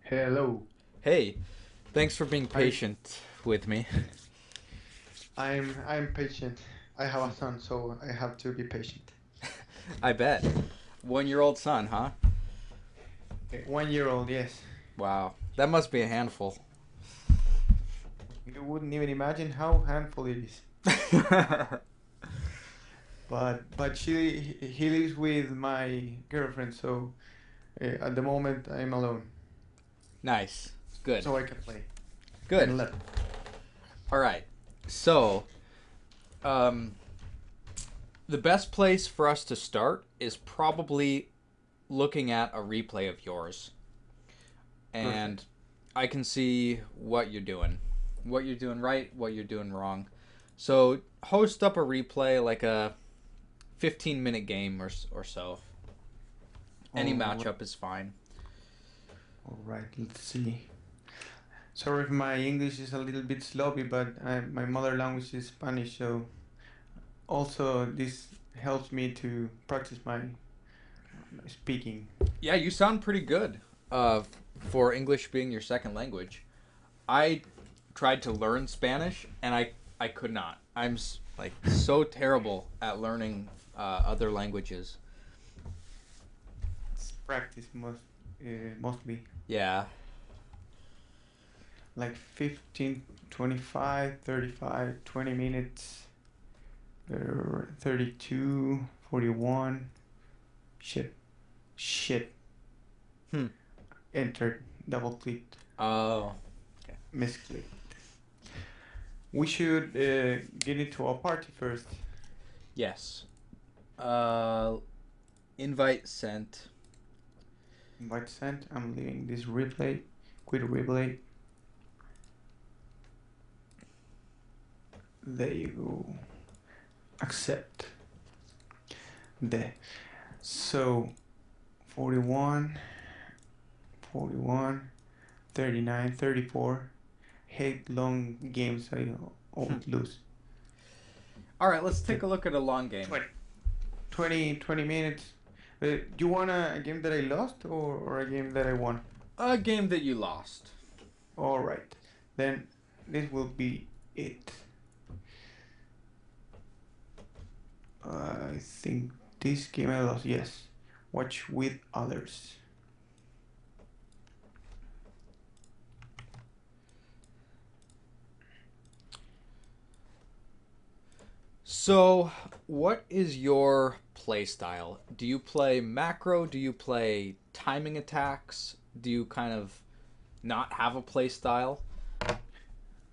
Hello. Hey, thanks for being I patient with me. I'm patient. I have a son, so I have to be patient. I bet. 1-year-old son, huh? 1 year old, yes. Wow, that must be a handful. You wouldn't even imagine how handful it is. But he lives with my girlfriend, so at the moment I'm alone, Nice. Good. so I can play Good. and let. All right. So, um, the best place for us to start is probably looking at a replay of yours. Perfect. And I can see what you're doing. What you're doing right, what you're doing wrong. So, host up a replay like a 15-minute game or so. Any All right. matchup is fine. All right. Let's see. Sorry if my English is a little bit sloppy, but my mother language is Spanish, so also this helps me to practice my speaking. Yeah, you sound pretty good for English being your second language. I tried to learn Spanish and I could not. I'm like so terrible at learning other languages. It's practice mostly Yeah. like 15, 25, 35, 20 minutes, 32, 41. Shit, shit. Hmm. Entered, double clicked, Oh. Okay. misclicked. We should get into a party first. Yes. Uh, invite sent. Invite sent. I'm leaving this replay. Quit replay. There you go. Accept. There. So 41, 41, 39, 34. Hate long games I Hmm. always lose. All right, let's take The a look at a long game. 20 minutes. Do you want a game that I lost or a game that I won? A game that you lost. Alright. Then this will be it. I think this game I lost, yes. Watch with others. So, what is your play style? Do you play macro? Do you play timing attacks? Do you kind of not have a play style?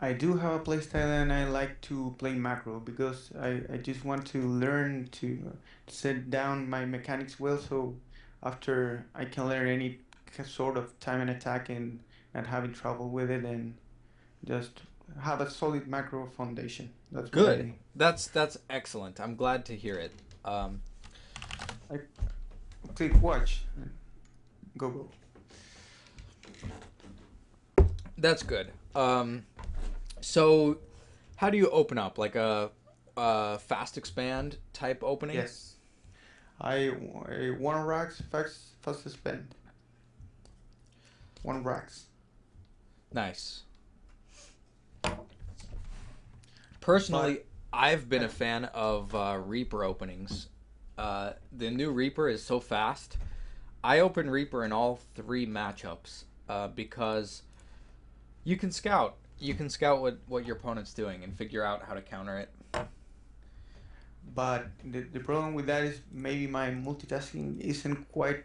I do have a playstyle and I like to play macro because I just want to learn to set down my mechanics well so after I can learn any sort of time and attack and not having trouble with it and just have a solid macro foundation. That's what Good. I That's excellent. I'm glad to hear it. I click watch and go. That's good. So how do you open up like a fast expand type opening? Yes. I one racks fast spend. One racks. Nice. But Personally, I've been I a fan of Reaper openings. The new Reaper is so fast. I open Reaper in all three matchups because you can scout. You can scout what your opponent's doing and figure out how to counter it. but the problem with that is maybe my multitasking isn't quite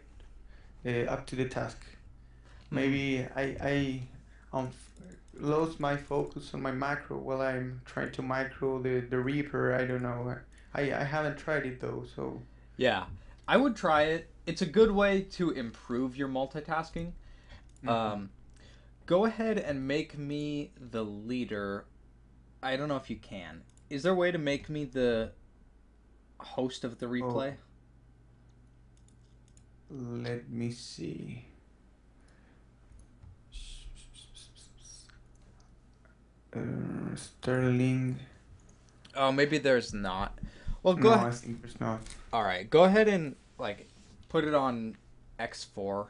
up to the task. Hmm. Maybe I lost my focus on my macro while I'm trying to micro the Reaper. I don't know. I haven't tried it though, so Yeah, I would try it. It's a good way to improve your multitasking. mhm. Um, Go ahead and make me the leader. I don't know if you can. Is there a way to make me the host of the Oh, replay? let me see. Sterling. Oh, maybe there's not. Well, go No, ahead. I think there's not. All right, go ahead and like put it on X4.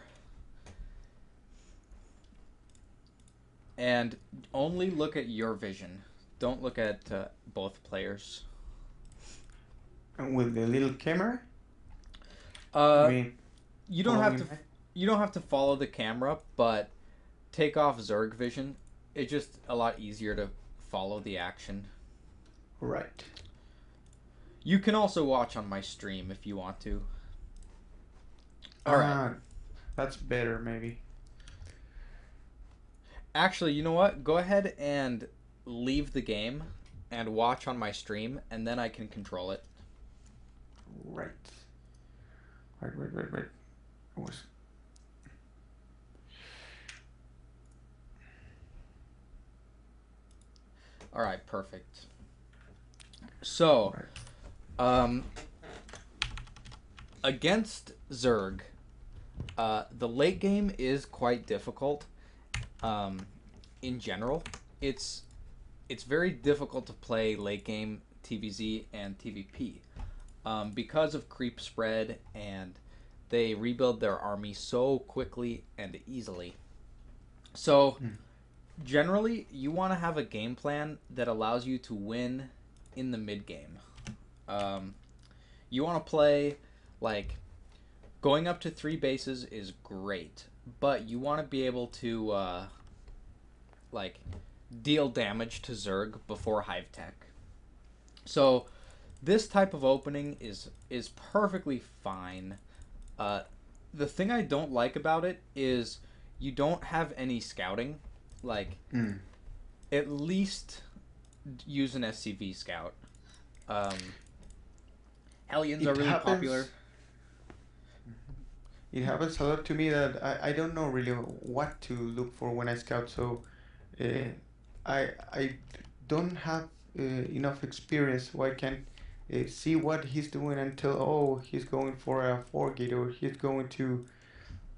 and only look at your vision. Don't look at both players. And with the little camera, I Uh, mean, you don't have to. following me. You don't have to follow the camera, but take off Zerg vision. It's just a lot easier to follow the action. Right. You can also watch on my stream if you want to. All right. Ah, that's better maybe. Actually, you know what? Go ahead and leave the game and watch on my stream, and then I can control it. Right. Right. I was. All right, perfect. So, Right. um, against Zerg, the late game is quite difficult. Um, in general, it's it's very difficult to play late game TVZ and TVP because of creep spread, and they rebuild their army so quickly and easily. So Mm. generally, you want to have a game plan that allows you to win in the mid game. Um, you want to play like going up to 3 bases is great, but you want to be able to like deal damage to Zerg before Hive Tech. So this type of opening is perfectly fine. Uh, the thing I don't like about it is you don't have any scouting. Like Mm. at least use an SCV scout. Um, Hellions are It really popular. happens. It happens a lot to me that I don't know really what to look for when I scout. So uh, I don't have enough experience where I can see what he's doing and tell, oh, he's going for a 4 gate or he's going to.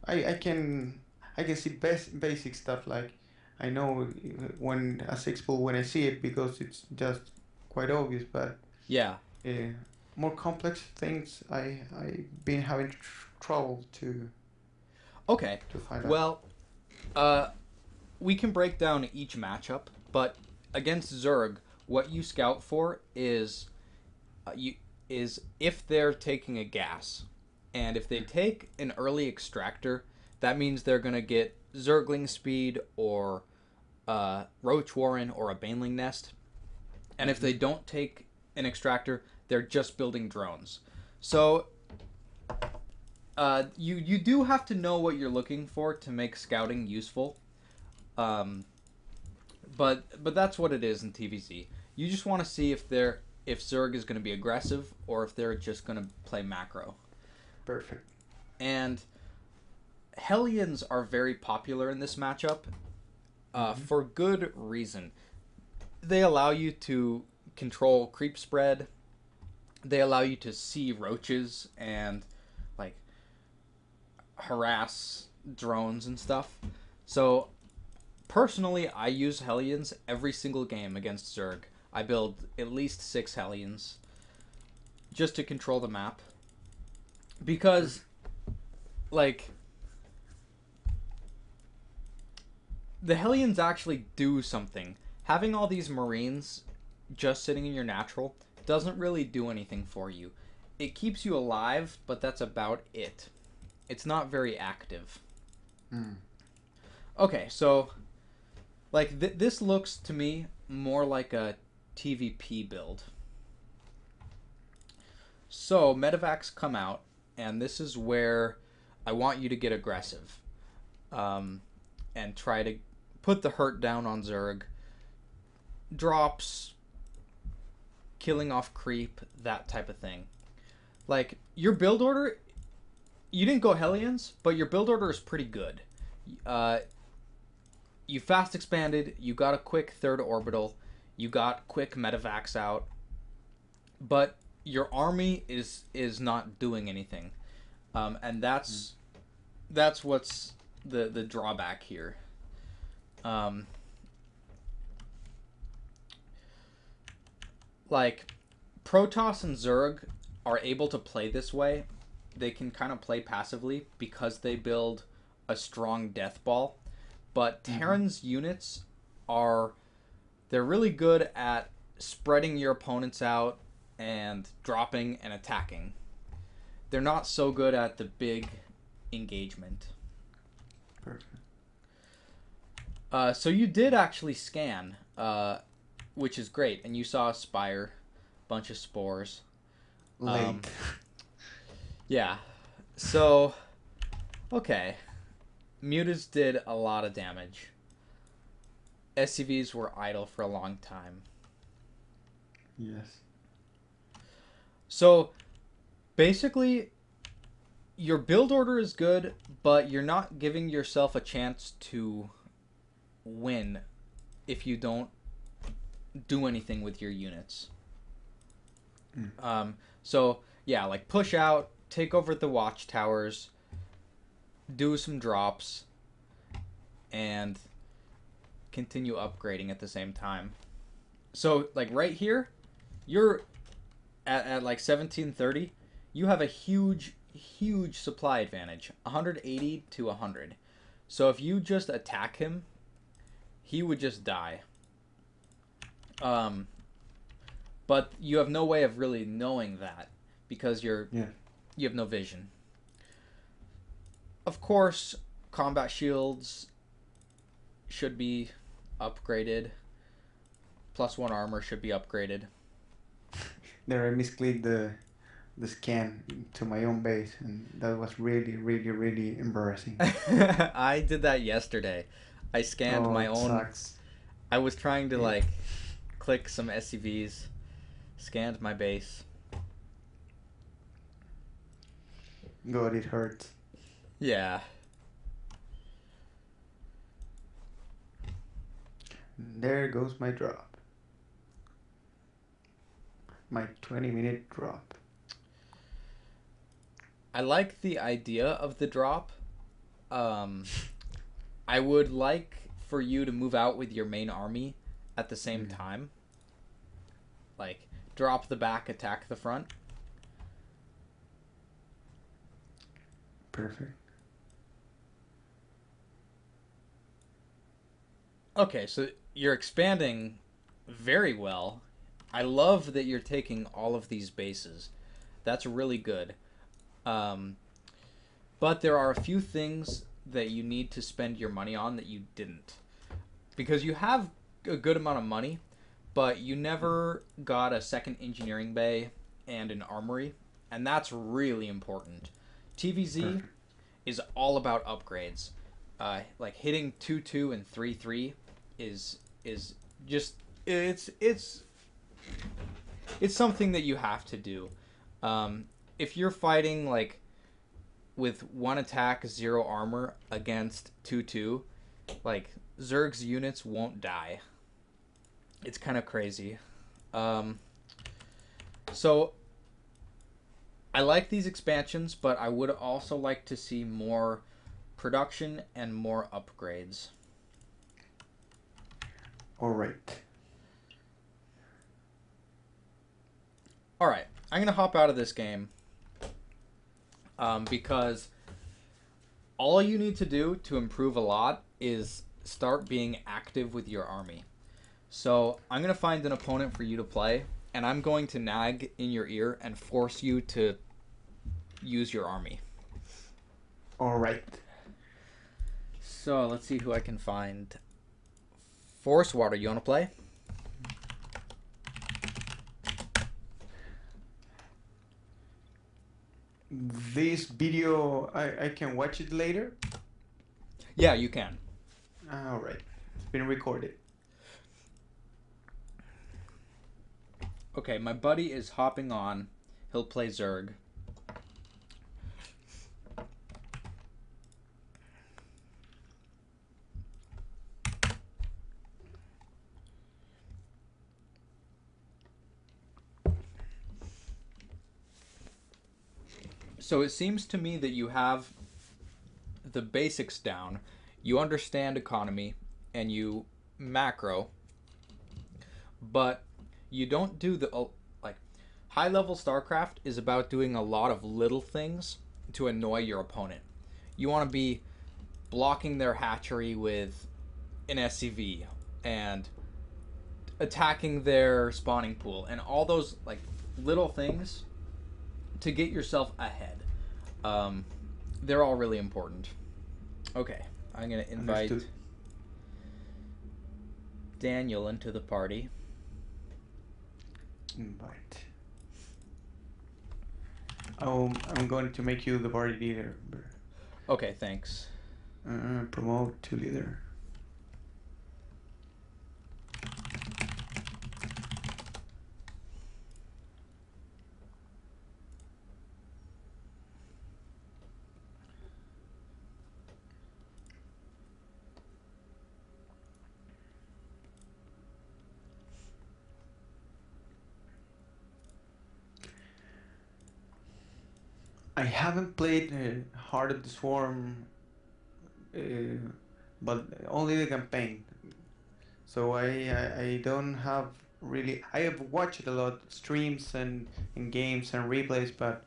I can see basic stuff like I know when a 6 pull when I see it because it's just quite obvious, but Yeah. uh, more complex things I been having trouble Okay. to find out. Well, uh, we can break down each matchup, but against Zerg, what you scout for is you is if they're taking a gas, and if they take an early extractor, that means they're gonna get Zergling speed or Roach Warren or a Baneling Nest, and if they Mm-hmm. don't take an extractor, they're just building drones. So you do have to know what you're looking for to make scouting useful. Um, but that's what it is in TVZ. You just want to see if Zerg is going to be aggressive or if they're just going to play macro. Perfect. And Hellions are very popular in this matchup Mm-hmm. for good reason. They allow you to control creep spread. They allow you to see roaches and like harass drones and stuff. So personally, I use Hellions every single game against Zerg. I build at least 6 Hellions just to control the map because like the Hellions actually do something. Having all these Marines just sitting in your natural doesn't really do anything for you. It keeps you alive, but that's about it. It's not very active. Mm. Okay, so like this looks to me more like a TVP build. So medevacs come out, and this is where I want you to get aggressive, and try to put the hurt down on Zerg. Drops, killing off creep, that type of thing. Like your build order, you didn't go Hellions, but your build order is pretty good. Uh, you fast expanded, you got a quick third orbital, you got quick medevacs out, but your army is not doing anything, and Mm. that's what's the drawback here. Um, like Protoss and Zerg are able to play this way. They can kind of play passively because they build a strong death ball. But Mm-hmm. Terran's units are they're really good at spreading your opponents out and dropping and attacking. They're not so good at the big engagement. Perfect. So you did actually scan, which is great, and you saw a spire, bunch of spores. Late. Yeah. So, okay. Mutas did a lot of damage. SCVs were idle for a long time. Yes. So, basically, your build order is good, but you're not giving yourself a chance to win if you don't do anything with your units. So, yeah, like push out, take over the watchtowers, do some drops, and continue upgrading at the same time. So, like right here, you're at like 1730, you have a huge supply advantage, 180 to 100. So if you just attack him, he would just die. But you have no way of really knowing that because you have no vision. Of course, combat shields should be upgraded. +1 armor should be upgraded. There I misclicked the scan to my own base, and that was really embarrassing. I did that yesterday. I scanned my own. Sucks. I was trying to like click some SCVs, scanned my base. God, it hurts. Yeah. There goes my drop. My 20-minute drop. I like the idea of the drop. I would like for you to move out with your main army at the same time. Like, drop the back, attack the front. Perfect. Okay, so you're expanding very well. I love that you're taking all of these bases. That's really good. But there are a few things that you need to spend your money on that you didn't. Because you have a good amount of money, but you never got a second engineering bay and an armory. And that's really important. TVZ is all about upgrades. Like hitting 2-2 and 3-3 is just it's something that you have to do. If you're fighting like with 1 attack, 0 armor against 2-2, like Zerg's units won't die. It's kind of crazy. So I like these expansions, but I would also like to see more production and more upgrades. All right. All right, I'm going to hop out of this game because all you need to do to improve a lot is start being active with your army. So I'm going to find an opponent for you to play, and I'm going to nag in your ear and force you to use your army. All right. So let's see who I can find. Forest Water, you want to play? This video, I can watch it later? Yeah, you can. All right. It's been recorded. Okay, my buddy is hopping on. He'll play Zerg. So it seems to me that you have the basics down. You understand economy and you macro, but you don't do the like high level StarCraft is about doing a lot of little things to annoy your opponent. You want to be blocking their hatchery with an SCV and attacking their spawning pool and all those like little things to get yourself ahead. Um, they're all really important. Okay, I'm gonna invite Understood. Daniel into the party. Invite. I'm going to make you the party leader. Okay, thanks. Promote to leader. I haven't played Heart of the Swarm, uh, but only the campaign. So I don't have really. I have watched a lot streams and games and replays, but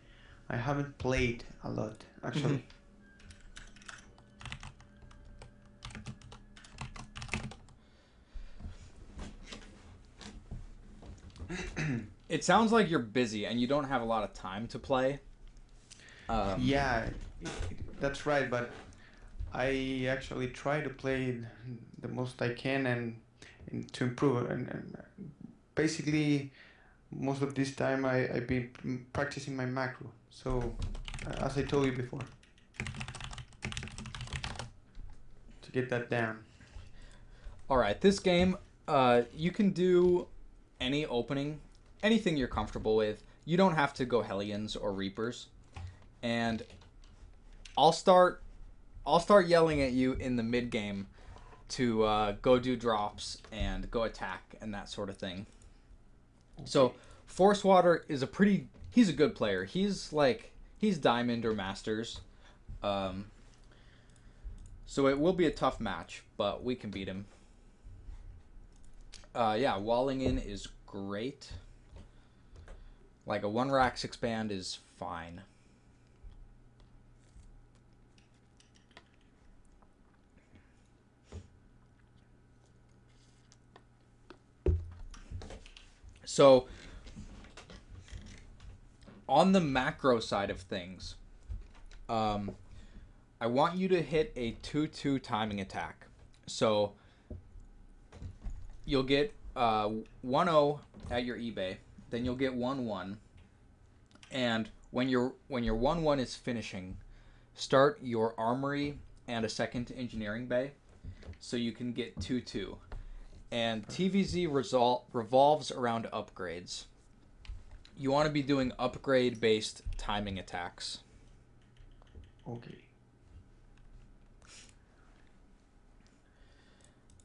I haven't played a lot Mhm. actually. It sounds like you're busy and you don't have a lot of time to play. Um, Yeah, that's right. But I actually try to play the most I can and to improve. And basically, most of this time I've been practicing my macro. So, as I told you before, to get that down. all right, this game, you can do any opening, anything you're comfortable with. You don't have to go Hellions or Reapers. And I'll start I'll start yelling at you in the mid game to go do drops and go attack and that sort of thing. So Okay. Force Water is a pretty. He's a good player. He's Diamond or Masters. Um, so it will be a tough match, but we can beat him. Yeah, walling in is great. Like a one rack six band is fine. So on the macro side of things, um, I want you to hit a 2-2 timing attack. So you'll get 1-0 at your eBay, then you'll get 1-1, and when your 1-1 is finishing, start your armory and a second engineering bay, so you can get 2-2. And TVZ revolves around upgrades. You want to be doing upgrade based timing attacks. Okay.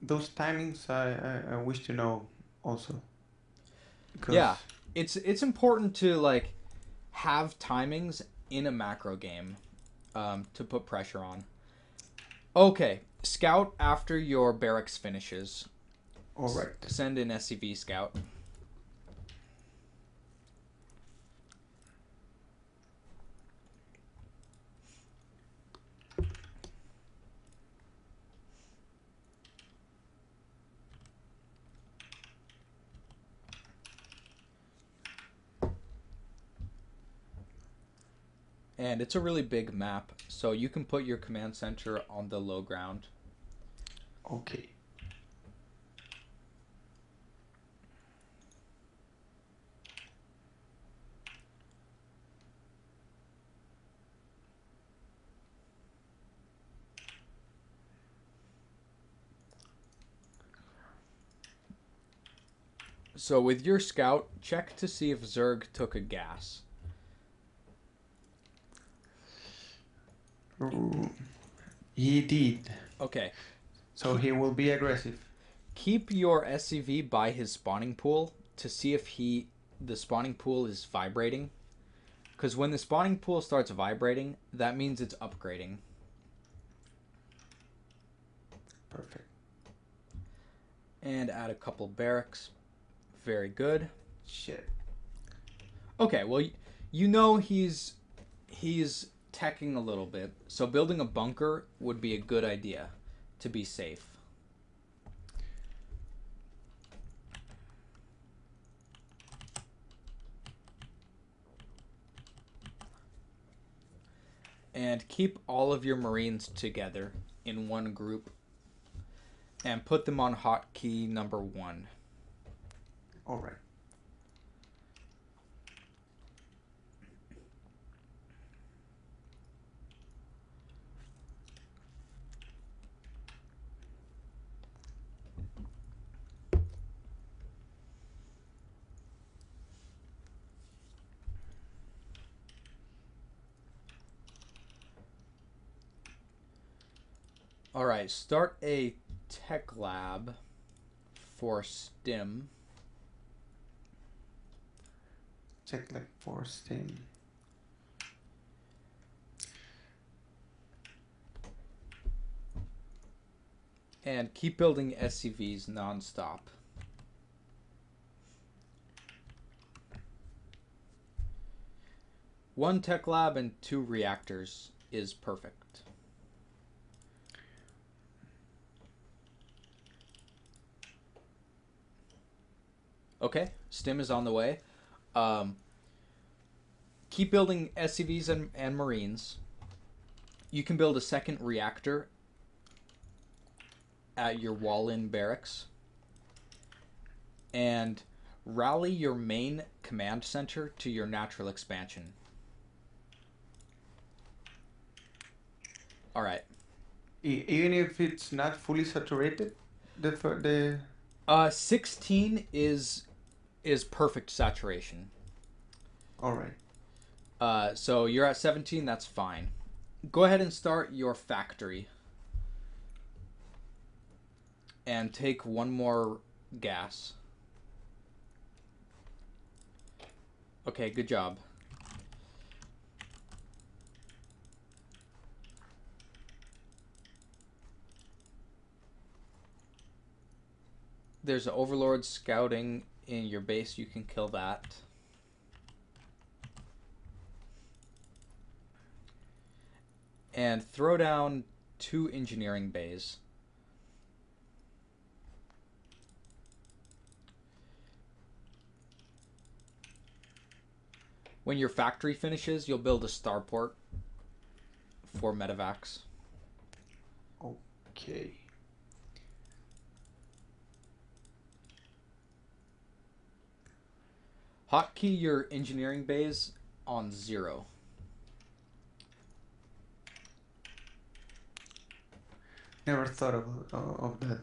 Those timings I wish to know also Yeah, because it's important to like have timings in a macro game to put pressure on. Okay, scout after your barracks finishes. all right. Send in SCV scout. And it's a really big map, so you can put your command center on the low ground. Okay. So with your scout, check to see if Zerg took a gas. Ooh, he did. Okay, So he will be aggressive. keep your SCV by his spawning pool to see if the spawning pool is vibrating. Because when the spawning pool starts vibrating, that means it's upgrading. Perfect. And add a couple barracks. Very good. Shit. Okay, well, you know he's teching a little bit, so building a bunker would be a good idea to be safe. And keep all of your Marines together in one group and put them on hotkey number 1. All right. All right, start a tech lab for STEM. Check like for Steam. And keep building SCVs nonstop. One tech lab and 2 reactors is perfect. Okay, STEM is on the way. Keep building SCVs and Marines. You can build a second reactor at your wall-in barracks. And rally your main command center to your natural expansion. All right. Even if it's not fully saturated, the 16 is perfect saturation. all right. So you're at 17. That's fine. Go ahead and start your factory. And take one more gas. Okay, good job. There's an overlord scouting in your base. You can kill that. And throw down 2 engineering bays. When your factory finishes, you'll build a starport for medevacs. Okay. Hotkey your engineering bays on 0. Never thought of that.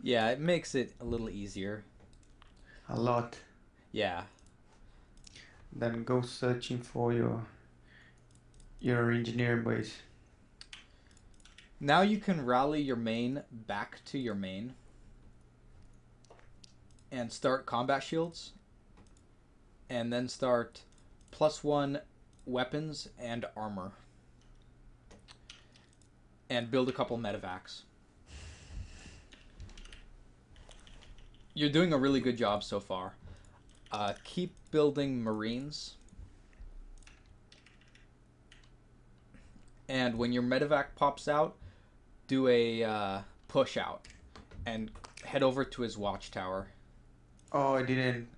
Yeah, it makes it a little easier. A lot. Yeah. Then go searching for your engineering base. Now you can rally your main back to your main and start combat shields, and then start +1 weapons and armor, and build a couple medevacs. You're doing a really good job so far. Keep building Marines. And when your medevac pops out, do a push out and head over to his watchtower. Oh, I didn't.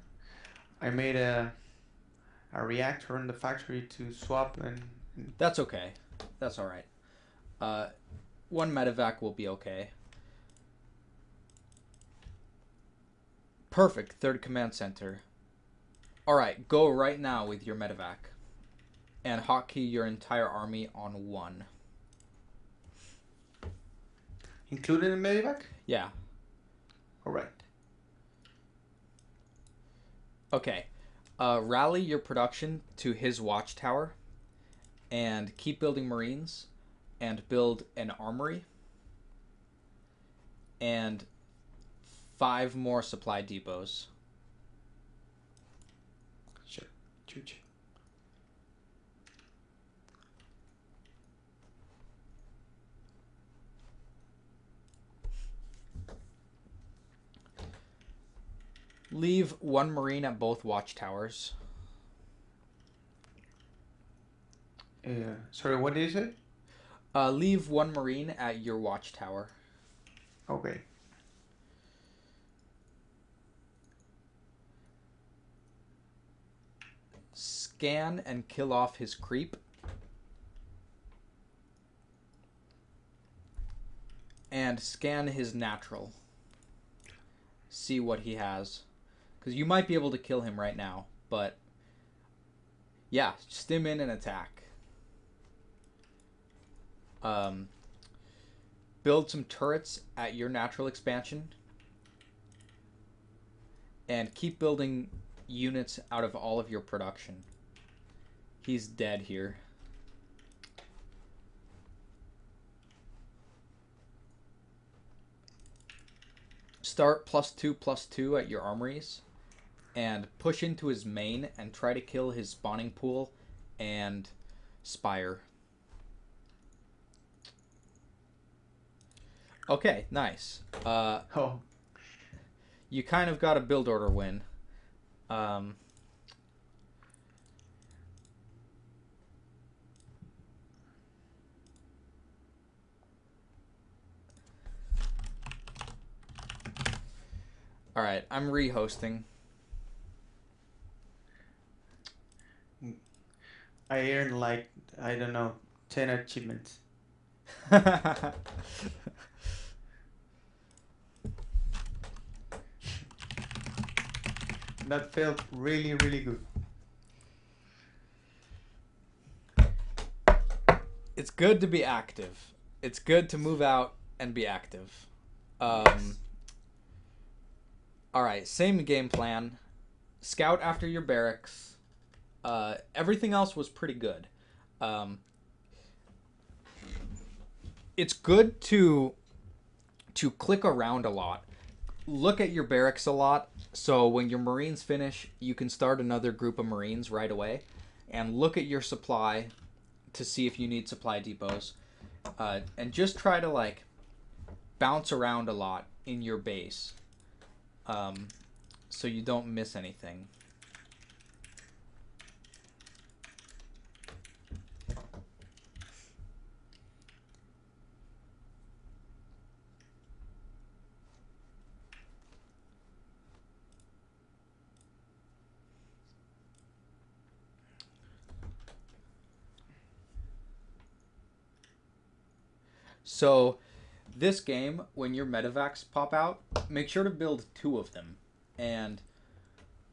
I made a reactor in the factory to swap and That's okay. That's all right. One medevac will be okay. Perfect. 3rd command center. All right, go right now with your medevac. And hotkey your entire army on 1. including the medevac. Yeah. All right. Okay. Rally your production to his watchtower. And keep building Marines. And build an armory. And 5 more supply depots. Sure. Chuch. Leave 1 Marine at both watchtowers. Sorry, what did you say? Leave 1 Marine at your watchtower. Okay. Scan and kill off his creep. and scan his natural. See what he has. Because you might be able to kill him right now, but yeah, stim in and attack. Build some turrets at your natural expansion, and keep building units out of all of your production. He's dead here. Start +2/+2 at your armories and push into his main and try to kill his spawning pool and spire. Okay, nice. Oh, You kind of got a build order win. All right, I'm rehosting. I earned like, I don't know, 10 achievements. That felt really, really good. It's good to be active. It's good to move out and be active. Yes. All right, same game plan. Scout after your barracks. Everything else was pretty good. It's good to click around a lot. Look at your barracks a lot, so when your Marines finish, you can start another group of Marines right away. And look at your supply to see if you need supply depots. And just try to like bounce around a lot in your base, so you don't miss anything. So this game, when your medevacs pop out, make sure to build 2 of them. And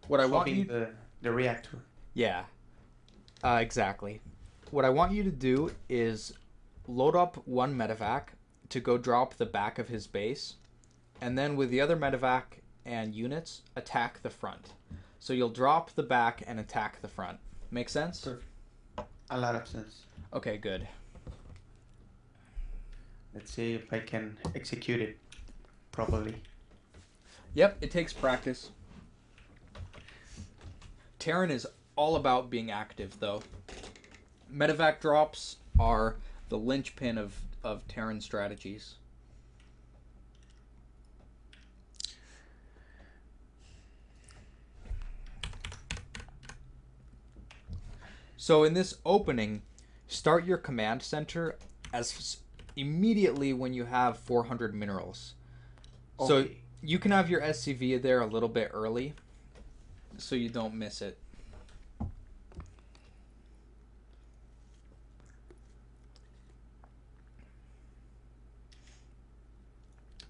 what I want Swapping you, the reactor. yeah, exactly. What I want you to do is load up 1 medevac to go drop the back of his base, and then with the other medevac and units, attack the front. So you'll drop the back and attack the front. Make sense? Perfect. A lot of sense. Okay, good. Let's see if I can execute it properly. Yep, it takes practice. Terran is all about being active, though. Medevac drops are the linchpin of Terran strategies. So in this opening, start your command center as immediately when you have 400 minerals. So Okay. you can have your SCV there a little bit early, so you don't miss it.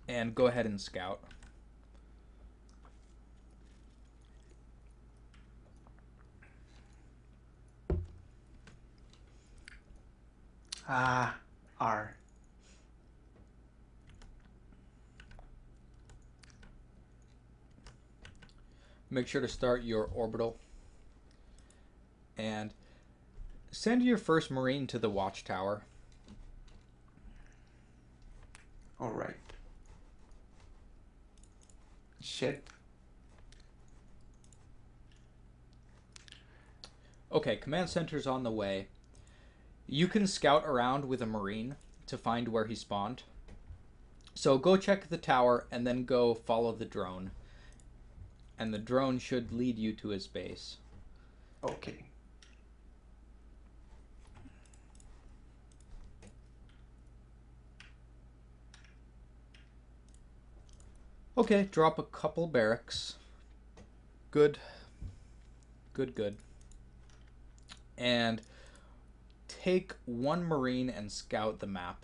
And go ahead and scout. Ah, R. Make sure to start your orbital. And send your first Marine to the watchtower. All right. Shit. Okay, command center's on the way. You can scout around with a Marine to find where he spawned. So go check the tower and then go follow the drone. And the drone should lead you to his base. Okay. Okay, drop a couple barracks. Good. Good, good. And take 1 Marine and scout the map.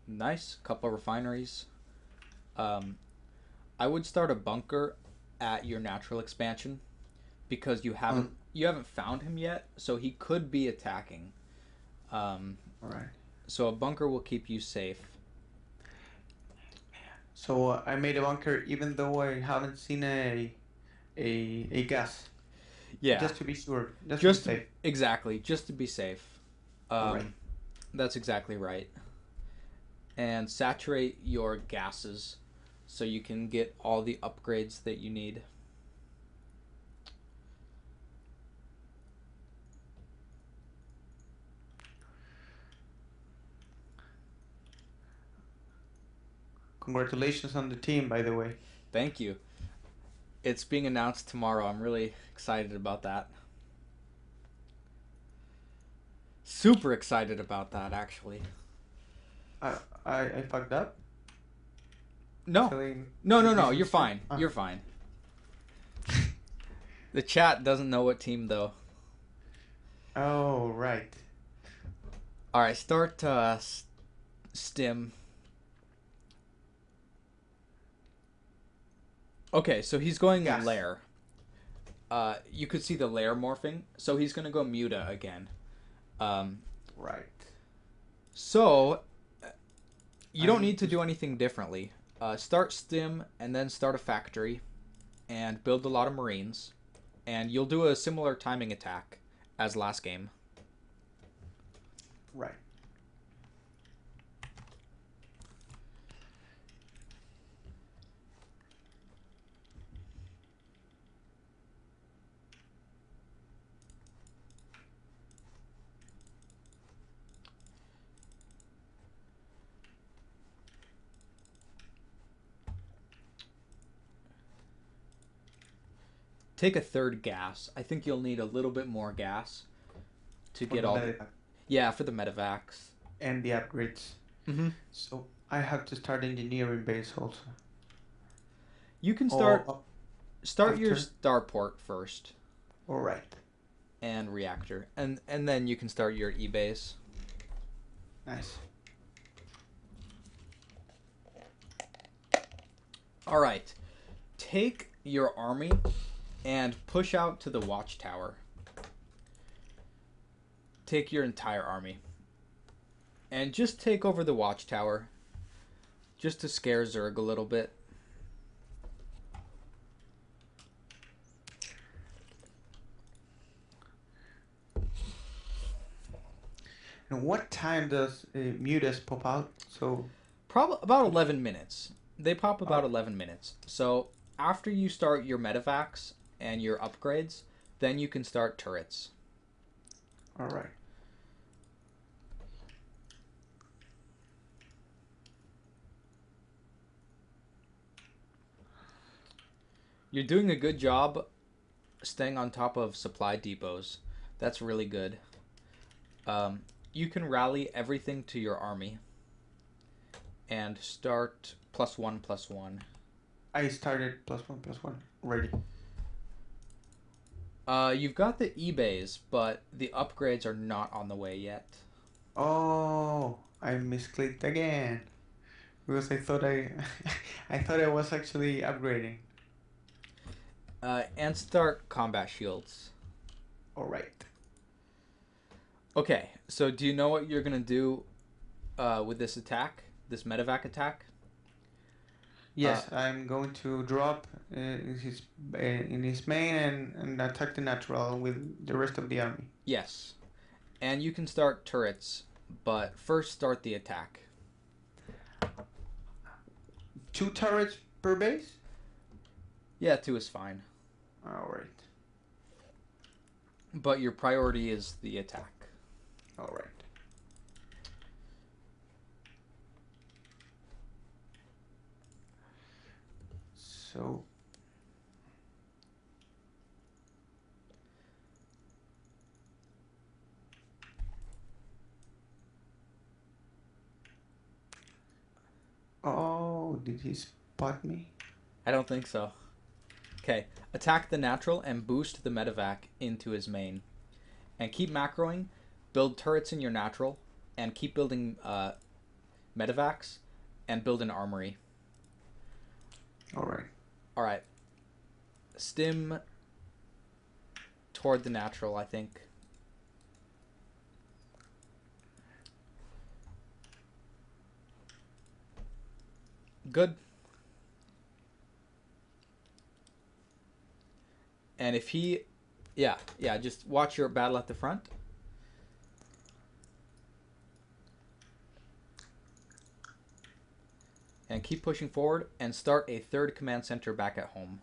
Nice. Couple refineries. Um, I would start a bunker at your natural expansion because On. you haven't found him yet, so he could be attacking. Um, All right. so a bunker will keep you safe. So I made a bunker even though I haven't seen a gas, Yeah, just to be sure, just to be just to, safe. exactly, just to be safe. All right. Um, that's exactly right. And saturate your gases so you can get all the upgrades that you need. Congratulations on the team, by the way. Thank you. It's being announced tomorrow. I'm really excited about that. Super excited about that, actually. I fucked up. No, Telling no. this You're is fine. You're fine. The chat doesn't know what team though. Oh right. All right, start stim. Okay, so he's going Gas. lair. You could see the lair morphing, so he's gonna go muta again. Um, Right. so you I don't need need to to. do anything differently. Start stim and then start a factory, and build a lot of marines, and you'll do a similar timing attack as last game. Right. Take a third gas. I think you'll need a little bit more gas to For get the all the medivac yeah for the medevacs. and the upgrades. Mm-hmm. So I have to start engineering base also. You can Oh, start your after. starport first All right. and reactor, and then you can start your e-base. Nice. All right, take your army and push out to the watchtower. Take your entire army and just take over the watchtower, just to scare Zerg a little bit. And what time does mutas pop out? So. Probably about 11 minutes. They pop about Oh. 11 minutes. So after you start your medevacs and your upgrades, then you can start turrets. All right. You're doing a good job staying on top of supply depots. That's really good. You can rally everything to your army and start +1/+1. I started +1/+1 ready. You've got the eBays, but the upgrades are not on the way yet. Oh, I misclicked again because I thought I I thought I was actually upgrading. And start combat shields. All right. Okay, so do you know what you're gonna do with this attack, this medevac attack? Uh, Yes, I'm going to drop in his main and attack the natural with the rest of the army. yes, and you can start turrets, but first start the attack. 2 turrets per base. Yeah, 2 is fine, All right. but your priority is the attack. All right. So. Oh, did he spot me? I don't think so. Okay, attack the natural and boost the medevac into his main, and keep macroing. Build turrets in your natural, and keep building medevacs, and build an armory. All right. All right. Stim toward the natural, I think. Good. And if he... Yeah, just watch your battle at the front. And keep pushing forward and start a third command center back at home.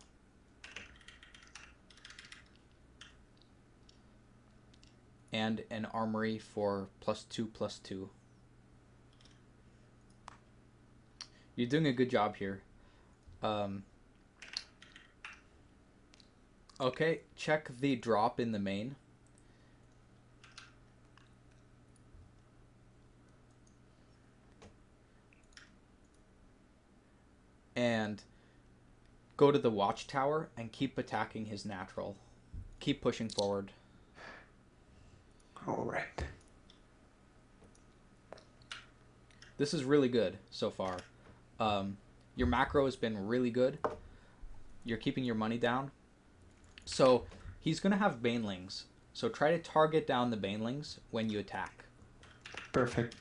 And an armory for +2/+2. You're doing a good job here. Okay, check the drop in the main. And go to the watchtower and keep attacking his natural. Keep pushing forward. All right. This is really good so far. Your macro has been really good. You're keeping your money down. So he's going to have banelings. So try to target down the banelings when you attack. Perfect.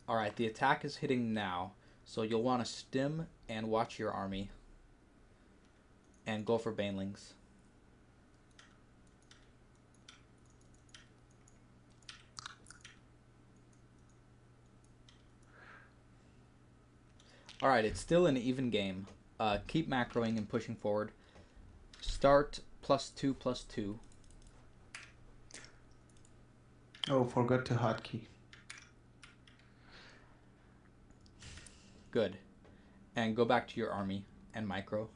All right, the attack is hitting now. So you'll want to stim and watch your army. And go for banelings. All right, it's still an even game. Keep macroing and pushing forward. Start +2/+2. Oh, forgot to hotkey. Good. And go back to your army and micro.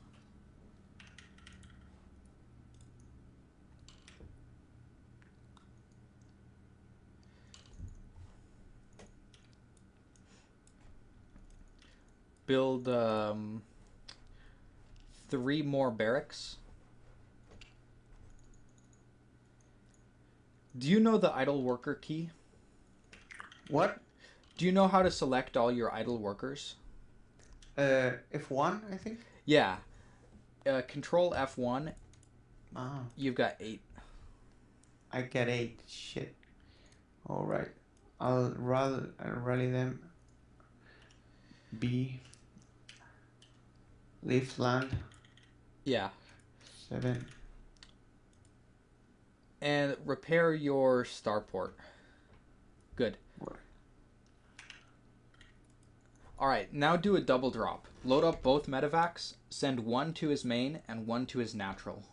Build 3 more barracks. Do you know the idle worker key? What? Do you know how to select all your idle workers? F1, I think. Yeah. Control F1. Ah, You've got 8. I get 8. Shit. All right. I'll rally them. B. Leave land. Yeah. 7. And repair your starport. Good. Right. Alright, now do a double drop. Load up both medevacs, send one to his main and one to his natural.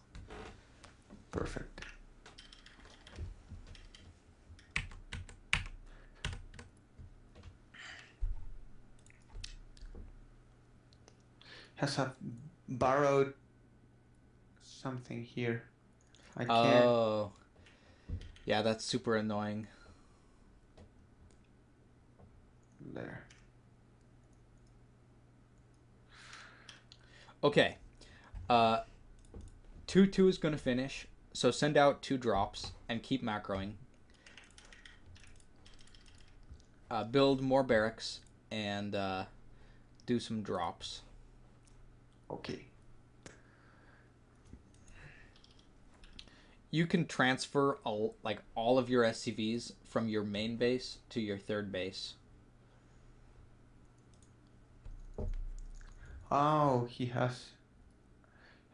Perfect. Has a borrowed something here. I can't. Oh. Yeah, that's super annoying. There. Okay. 2/2 is going to finish, so send out 2 drops and keep macroing. Build more barracks and do some drops. Okay. You can transfer all of your SCVs from your main base to your third base. Oh, he has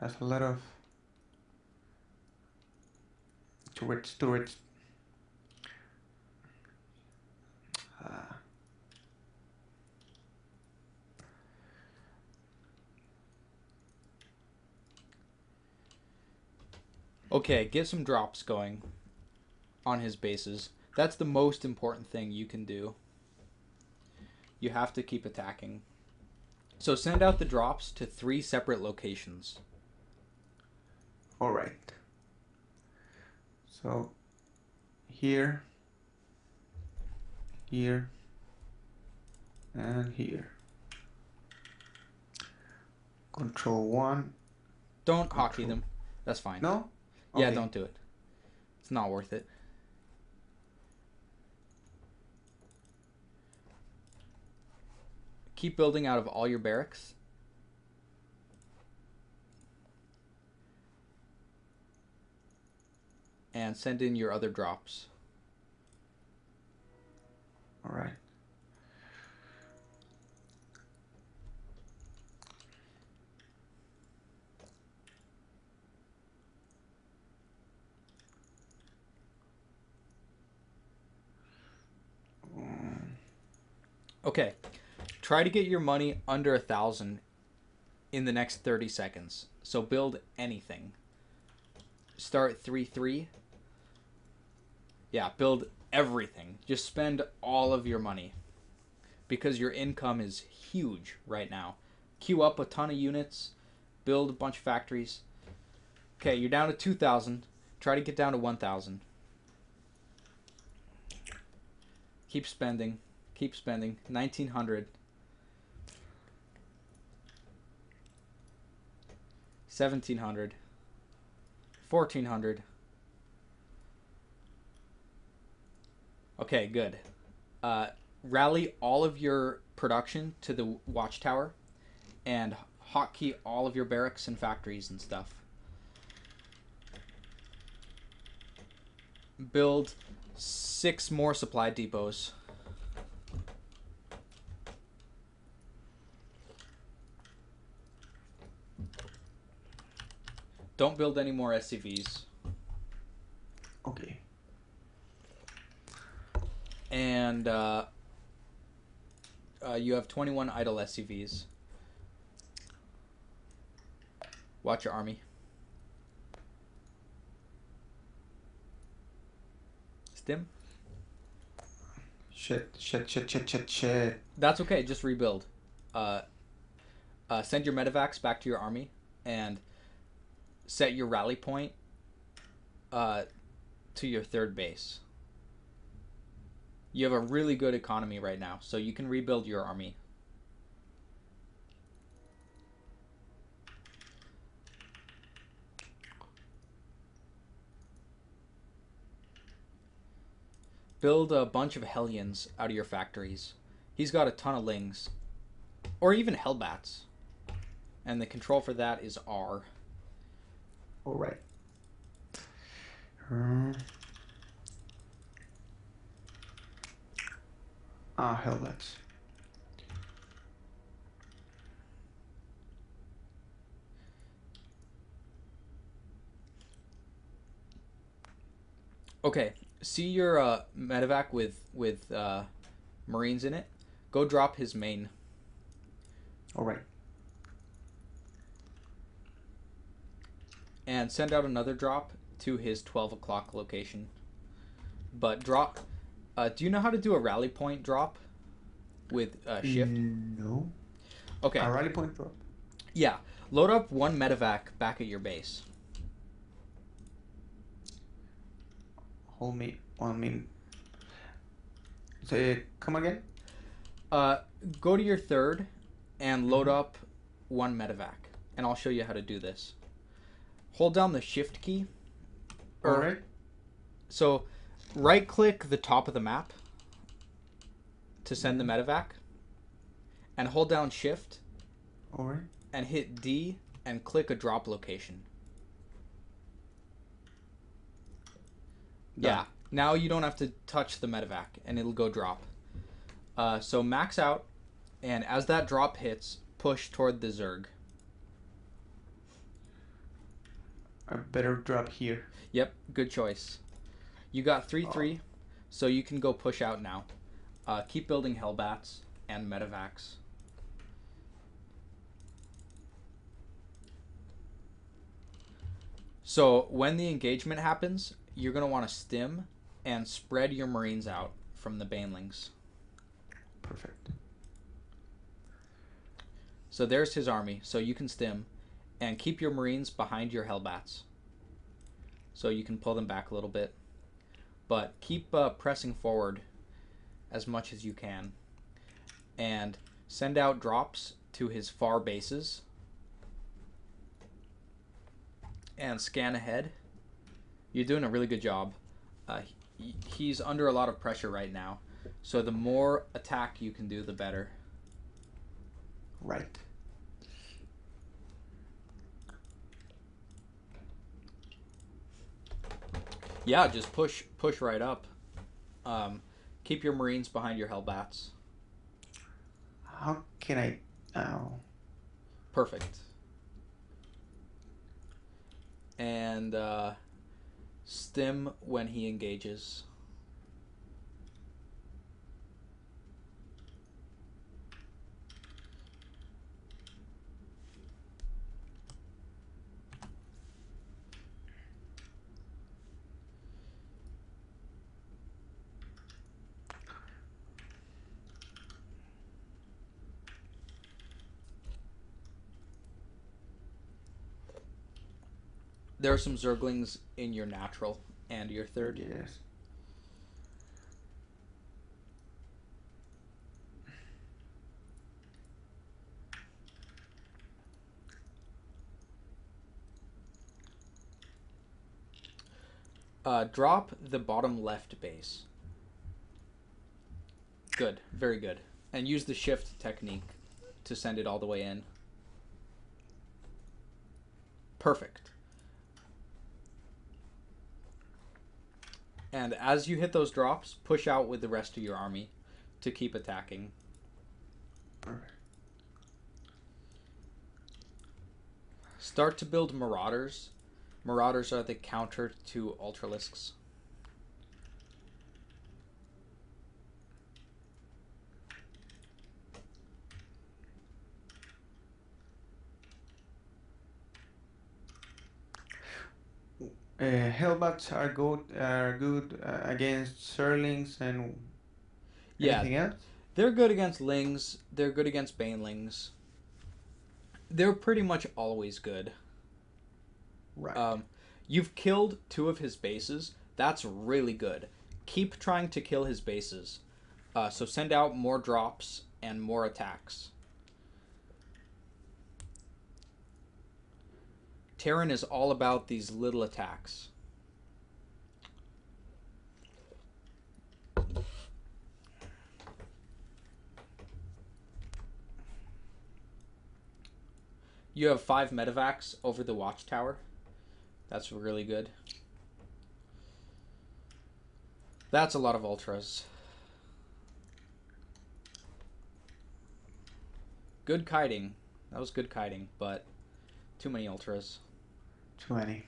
a lot of turrets. Okay, get some drops going on his bases. That's the most important thing you can do. You have to keep attacking. So send out the drops to 3 separate locations. All right. So here, here, and here. Control 1. Don't hockey them. That's fine. No? Yeah, Okay. don't do it. It's not worth it. keep building out of all your barracks. And send in your other drops. All right. Okay. Try to get your money under 1,000 in the next 30 seconds. So build anything. Start 3-3. Yeah, build everything. Just spend all of your money. Because your income is huge right now. Queue up a ton of units. Build a bunch of factories. Okay, you're down to 2,000. Try to get down to 1,000. Keep spending. Keep spending. 1,900. 1,700. 1,400. Okay, good. Rally all of your production to the watchtower and hotkey all of your barracks and factories and stuff. Build 6 more supply depots. Don't build any more SCVs. Okay. And you have 21 idle SCVs. Watch your army. Stim? Shit. That's okay, just rebuild. Send your medevacs back to your army and set your rally point to your 3rd base. You have a really good economy right now, so you can rebuild your army. Build a bunch of Hellions out of your factories. He's got a ton of Lings. Or even Hellbats. And the control for that is R. All right. Hellbats. Okay, see your medevac with Marines in it? Go drop his main. All right. And send out another drop to his 12 o'clock location. But drop... do you know how to do a rally point drop with shift? No. Okay. A rally point drop. Yeah. Load up 1 medevac back at your base. Hold me 1 minute. Say, come again? Go to your 3rd and load up 1 medevac. And I'll show you how to do this. Hold down the shift key. Alright. So, right click the top of the map to send the medevac. And hold down shift. Alright. And hit D and click a drop location. Done. Yeah. Now you don't have to touch the medevac and it'll go drop. So max out, and as that drop hits, push toward the Zerg. I better drop here. Yep, good choice. You got 3-3, so you can go push out now. Keep building Hellbats and medevacs. So when the engagement happens, you're going to want to stim and spread your Marines out from the Banelings. Perfect. So there's his army, so you can stim. And keep your Marines behind your Hellbats. So you can pull them back a little bit. But keep pressing forward as much as you can. And send out drops to his far bases. And scan ahead. You're doing a really good job. He's under a lot of pressure right now. So the more attack you can do, the better. Right. Yeah, just push right up. Um, keep your Marines behind your Hellbats. How can I? Oh, Perfect. And stim when he engages. There are some Zerglings in your natural and your third. yes. Drop the bottom left base. Good, very good. And use the shift technique to send it all the way in. Perfect. And as you hit those drops, push out with the rest of your army to keep attacking. Perfect. Start to build Marauders. Marauders are the counter to Ultralisks. Hellbats are good against Serlings and Yeah, anything else. they're good against Lings. They're good against Banelings. They're pretty much always good. Right. Um, you've killed 2 of his bases. That's really good. Keep trying to kill his bases. So send out more drops and more attacks. Terran is all about these little attacks. You have 5 medevacs over the watchtower. That's really good. That's a lot of ultras. Good kiting. That was good kiting, but too many ultras. 20.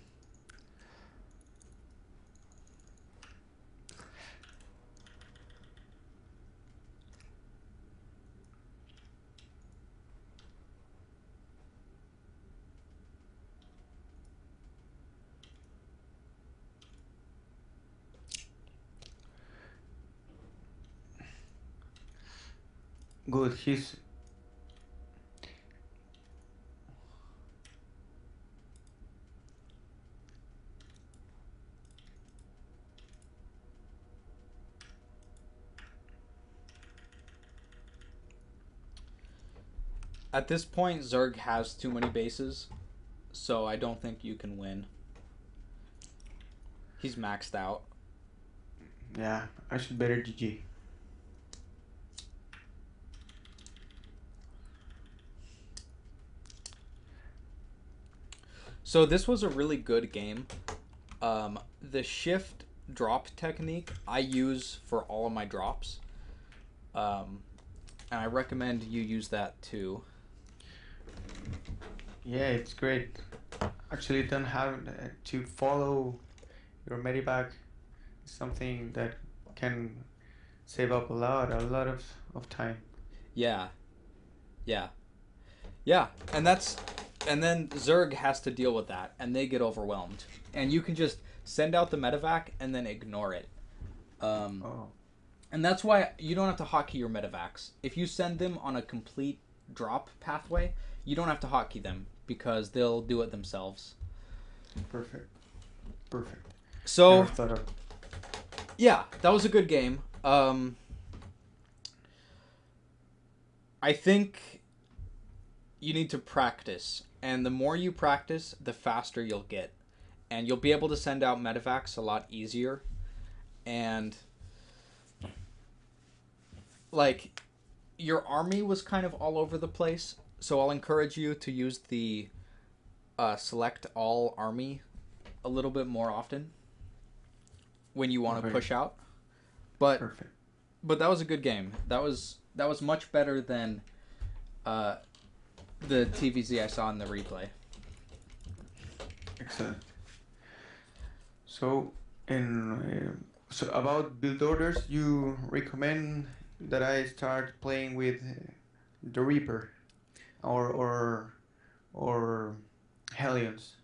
Good. He's At this point, Zerg has too many bases, so I don't think you can win. He's maxed out. yeah. I should better GG. So this was a really good game. The shift drop technique I use for all of my drops. And I recommend you use that too. Yeah, it's great. Actually, don't have to follow your medivac. Something that can save up a lot of time. Yeah, yeah, yeah. And then Zerg has to deal with that, and they get overwhelmed. And you can just send out the medevac and then ignore it. Oh, And that's why you don't have to hotkey your medevacs. If you send them on a complete drop pathway, you don't have to hotkey them because they'll do it themselves. perfect. Perfect. So, Never thought of. yeah, that was a good game. I think you need to practice. And the more you practice, the faster you'll get. And you'll be able to send out medevacs a lot easier. And, like, your army was kind of all over the place. So I'll encourage you to use the select all army a little bit more often when you want to Okay, push out. But perfect. that was a good game. That was much better than uh, the TVZ I saw in the replay. Excellent. So, so about build orders, you recommend that I start playing with the Reaper or Hellions.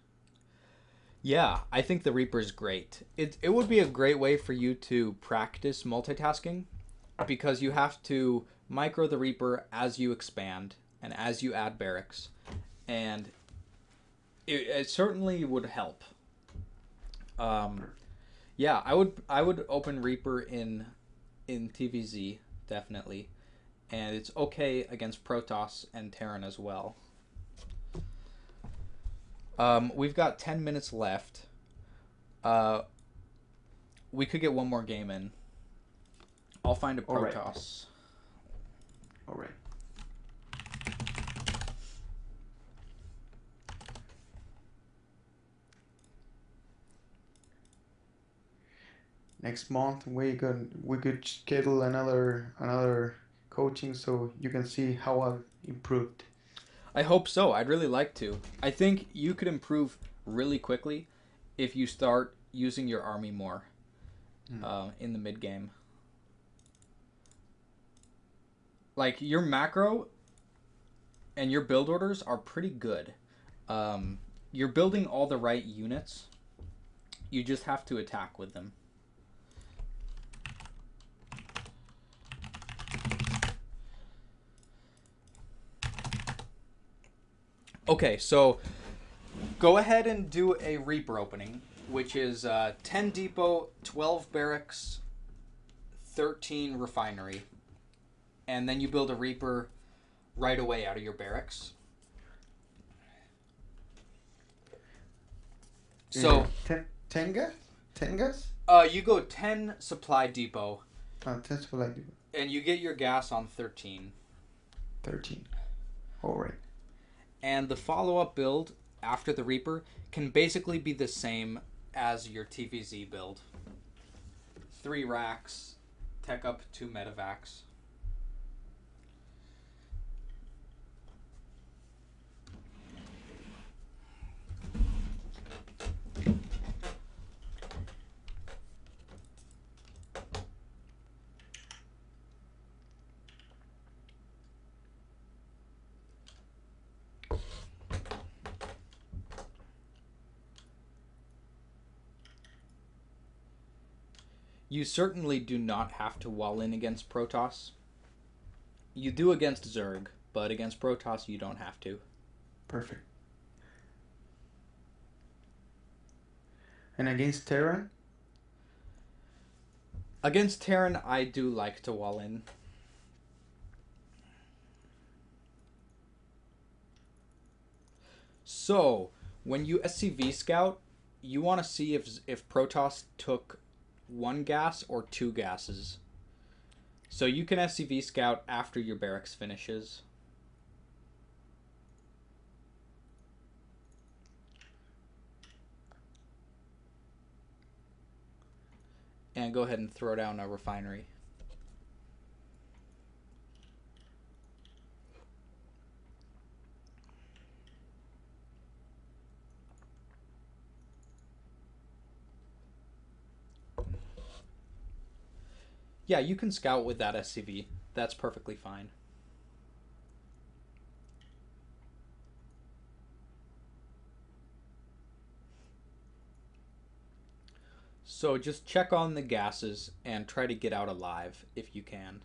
Yeah, I think the Reaper is great. It would be a great way for you to practice multitasking because you have to micro the Reaper as you expand and as you add barracks, and it certainly would help. Um, yeah, I would open Reaper in TVZ definitely, and it's okay against Protoss and Terran as well. We've got 10 minutes left. Uh, we could get one more game in. I'll find a All right, Protoss. all right. Next month we could schedule another coaching so you can see how I've improved. I hope so. I'd really like to. I think you could improve really quickly if you start using your army more Mm. in the mid game. Like your macro and your build orders are pretty good. You're building all the right units. You just have to attack with them. Okay, so go ahead and do a Reaper opening, which is 10 depot, 12 barracks, 13 refinery. And then you build a Reaper right away out of your barracks. So Tengas? you go 10 supply depot, That's what I do. and you get your gas on 13. 13. All right. And the follow up build after the Reaper can basically be the same as your TVZ build: 3 racks, tech up 2 medevacs. You certainly do not have to wall in against Protoss. You do against Zerg, but against Protoss you don't have to. Perfect. And against Terran? Against Terran, I do like to wall in. So, when you SCV scout, you want to see if Protoss took 1 gas or 2 gases. So you can SCV scout after your barracks finishes. And go ahead and throw down a refinery. Yeah, you can scout with that SCV. That's perfectly fine. So just check on the gases and try to get out alive if you can.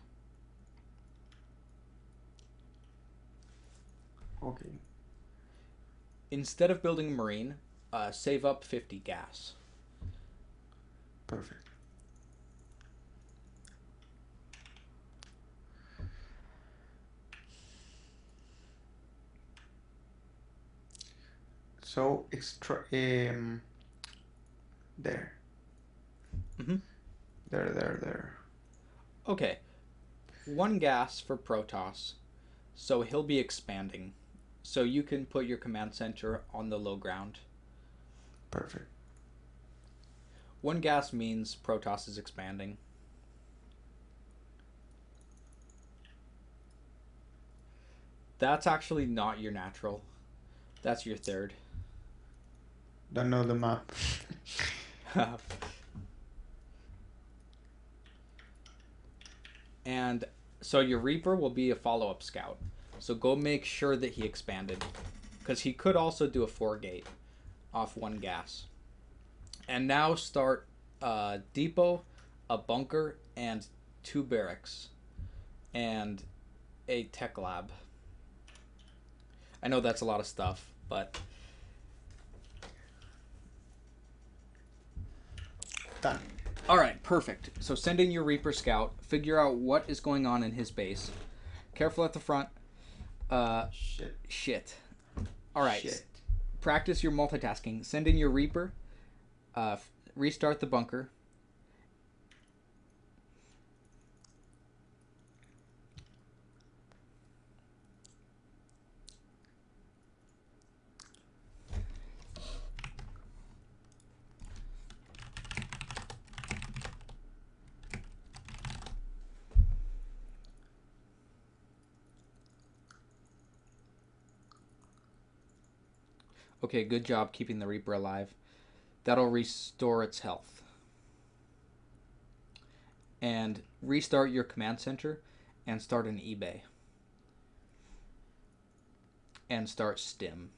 Okay. Instead of building a marine, save up 50 gas. Perfect. So extra there. Mm-hmm. There. Okay, 1 gas for Protoss. So he'll be expanding. So you can put your command center on the low ground. Perfect. One gas means Protoss is expanding. That's actually not your natural. That's your third. Don't know the map. And so your Reaper will be a follow-up scout. So go make sure that he expanded. Because he could also do a 4-gate off one gas. And now start a depot, a bunker, and 2 barracks. And a tech lab. I know that's a lot of stuff, but... Done. Alright, perfect. So send in your Reaper Scout. Figure out what is going on in his base. Careful at the front. Shit. Alright. Shit. Practice your multitasking. Send in your Reaper. Restart the bunker. Okay, good job keeping the Reaper alive. That'll restore its health. And restart your command center and start an eBay. And start Stim.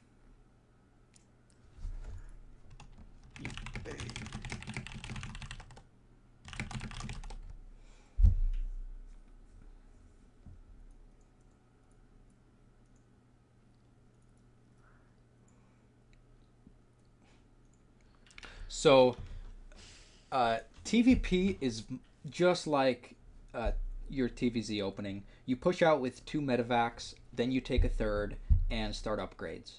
So, TVP is just like your TVZ opening. You push out with 2 medevacs, then you take a third and start upgrades.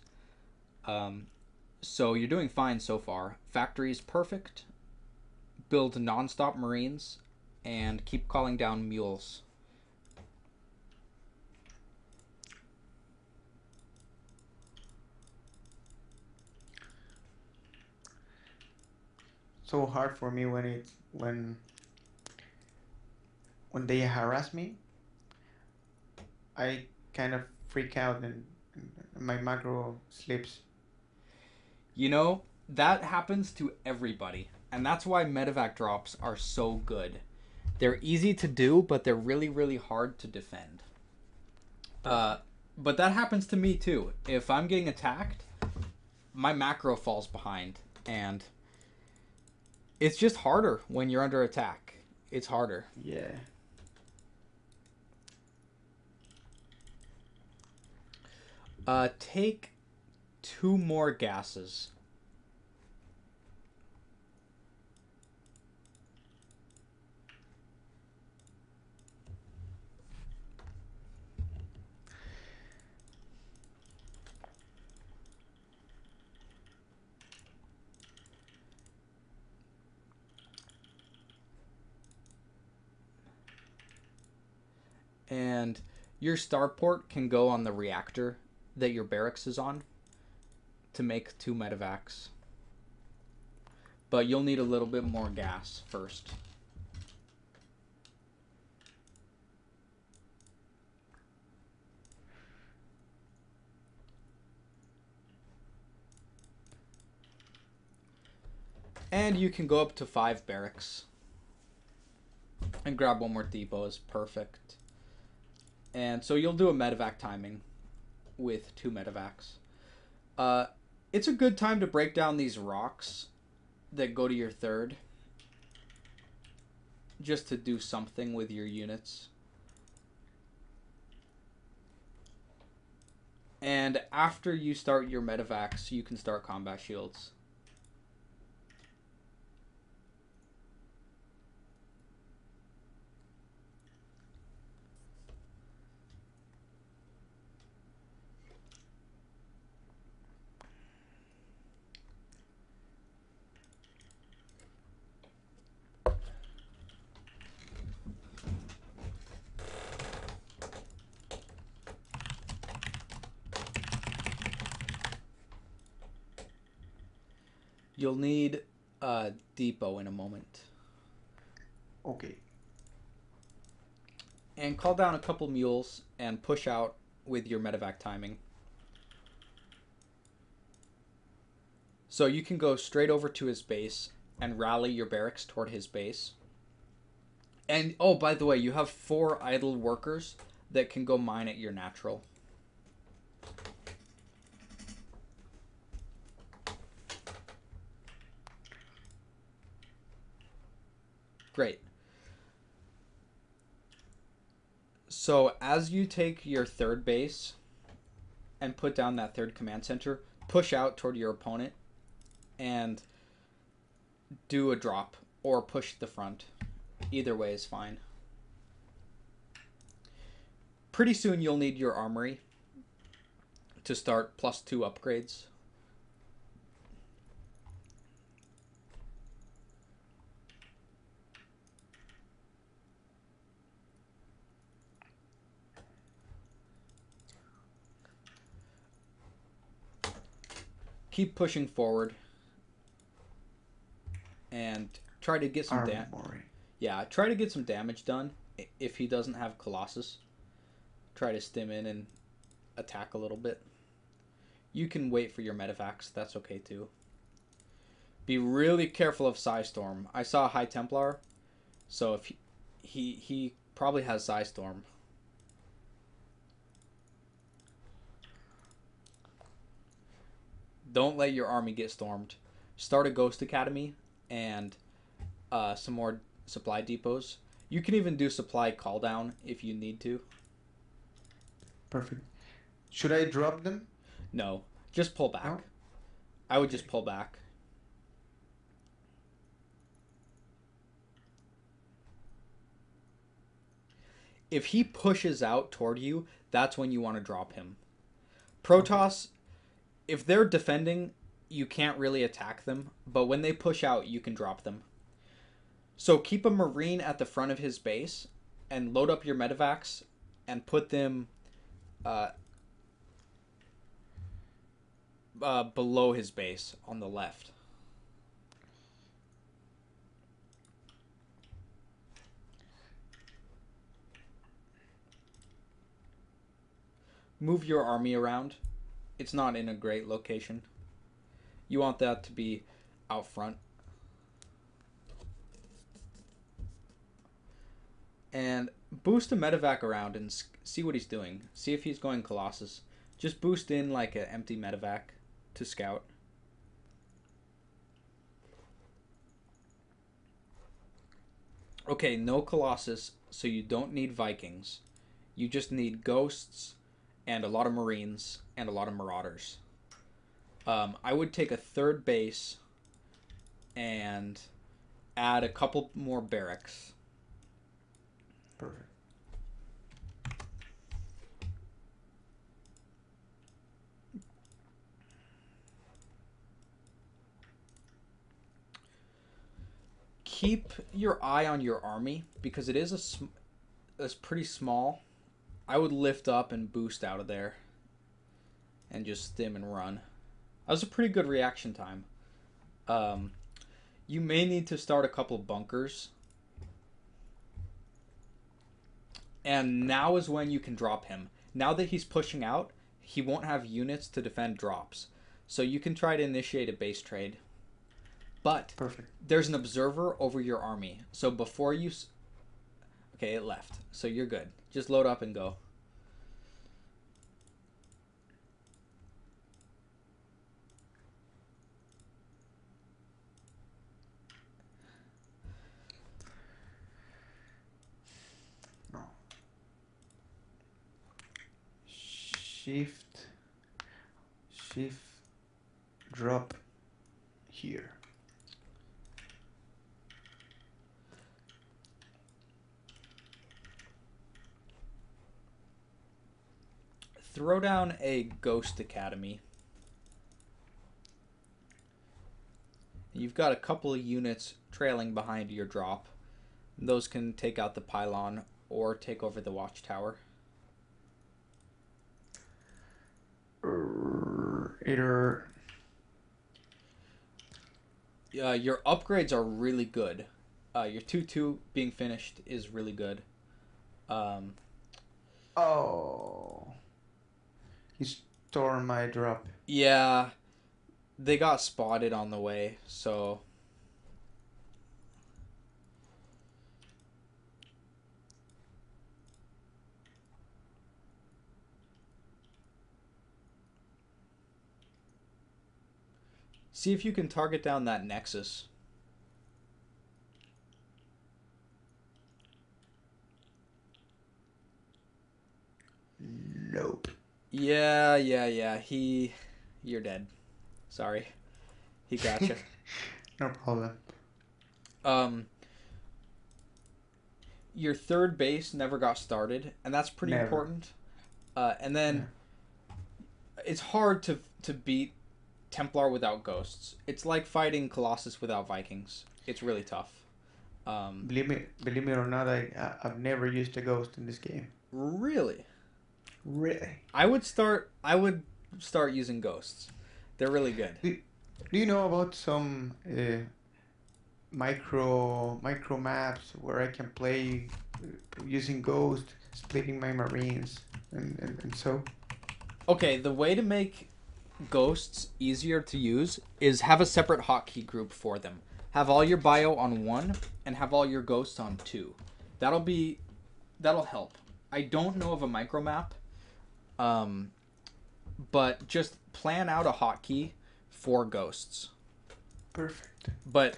So you're doing fine so far. Factory is perfect. Build non-stop Marines and keep calling down mules. So hard for me when they harass me. I kind of freak out and my macro slips. You know, that happens to everybody. And that's why medevac drops are so good. They're easy to do, but they're really, really hard to defend. But that happens to me too. If I'm getting attacked, my macro falls behind. And it's just harder when you're under attack. It's harder. Yeah. Take 2 more gases. And your starport can go on the reactor that your barracks is on to make 2 medevacs. But you'll need a little bit more gas first. And you can go up to 5 barracks. And grab 1 more depot is perfect. And so you'll do a medevac timing with 2 medevacs. It's a good time to break down these rocks that go to your third. Just to do something with your units. And after you start your medevacs, you can start combat shields. You'll need a depot in a moment. Okay. And call down a couple mules and push out with your medevac timing. So you can go straight over to his base and rally your barracks toward his base. And oh, by the way, you have 4 idle workers that can go mine at your natural. Great. So as you take your 3rd base and put down that 3rd command center, push out toward your opponent and do a drop or push the front. Either way is fine. Pretty soon you'll need your armory to start +2 upgrades. Keep pushing forward and try to get some Armory. try to get some damage done. If he doesn't have Colossus, try to stim in and attack a little bit. You can wait for your medevacs, that's okay too. Be really careful of Psystorm. I saw a High Templar, so if he probably has Psystorm. Don't let your army get stormed. Start a Ghost Academy and some more supply depots. You can even do supply call down if you need to. Perfect. Should I drop them? No, just pull back. No? I would just pull back. If he pushes out toward you, that's when you want to drop him. Protoss, if they're defending, you can't really attack them, but when they push out, you can drop them. So keep a Marine at the front of his base and load up your medevacs and put them below his base on the left. Move your army around. It's not in a great location. You want that to be out front. And boost a medevac around and see what he's doing. See if he's going Colossus. Just boost in like an empty medevac to scout. Okay, no Colossus, so you don't need Vikings. You just need Ghosts and a lot of Marines and a lot of Marauders. I would take a 3rd base and add a couple more barracks. Perfect. Keep your eye on your army because it is it's pretty small. I would lift up and boost out of there and just stim and run. That was a pretty good reaction time. You may need to start a couple bunkers. And now is when you can drop him. Now that he's pushing out, he won't have units to defend drops. So you can try to initiate a base trade. But Perfect. There's an observer over your army. So before you... Okay, it left. So you're good. Just load up and go. No. Shift. Drop here. Throw down a Ghost Academy. You've got a couple of units trailing behind your drop. Those can take out the pylon or take over the watchtower. Either Your upgrades are really good. Your 2-2 being finished is really good. Um, Oh, he stole my drop. yeah, they got spotted on the way, so see if you can target down that Nexus. Nope. Yeah. You're dead. Sorry, he gotcha. No problem. Um, your third base never got started, and that's pretty Never. important. And Yeah. then it's hard to beat Templar without ghosts. It's like fighting Colossus without Vikings. It's really tough. Um, Believe me or not, I've never used a ghost in this game. really, Really? I would start using ghosts. They're really good. Do, do you know about some micro maps where I can play using ghost, splitting my marines, and so? Okay, the way to make ghosts easier to use is have a separate hotkey group for them. Have all your bio on one and have all your ghosts on two. That'll be that'll help. I don't know of a micro map, um, but just plan out a hotkey for ghosts. Perfect. But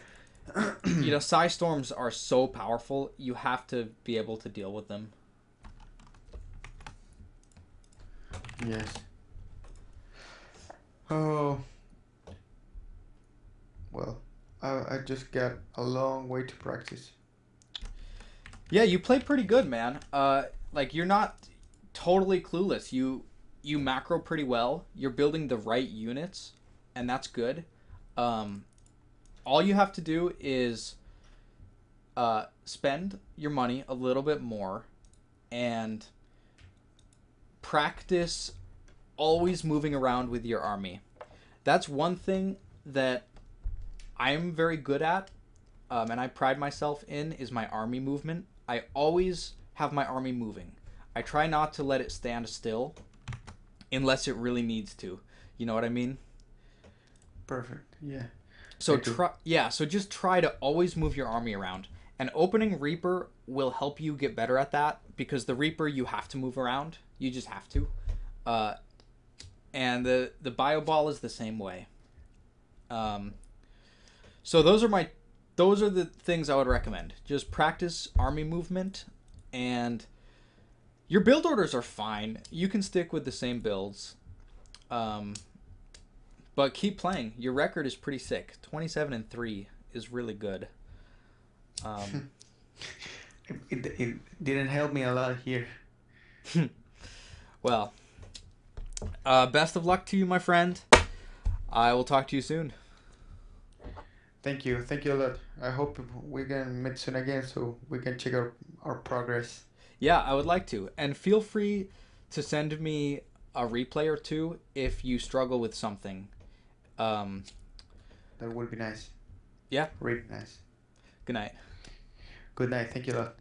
Psi storms are so powerful. You have to be able to deal with them. Yes. Oh, well, I just got a long way to practice. Yeah, you play pretty good, man. Like you're not totally clueless. You macro pretty well. You're building the right units, and that's good. Um, all you have to do is spend your money a little bit more and practice always moving around with your army. That's one thing that I'm very good at, and I pride myself in is my army movement. I always have my army moving. I try not to let it stand still unless it really needs to. You know what I mean? Perfect. Yeah, I So do. so just try to always move your army around. And opening Reaper will help you get better at that because the Reaper you have to move around. You just have to. Uh, and the Bio Ball is the same way. Um, so those are the things I would recommend. Just practice army movement, and your build orders are fine. You can stick with the same builds, um, but keep playing. Your record is pretty sick. 27-3 is really good. Um, It didn't help me a lot here. well, best of luck to you, my friend. I will talk to you soon. Thank you a lot. I hope we can meet soon again so we can check our progress. Yeah, I would like to. And feel free to send me a replay or two if you struggle with something. Um, That would be nice. yeah, Really nice. good night. Good night. Thank you a lot.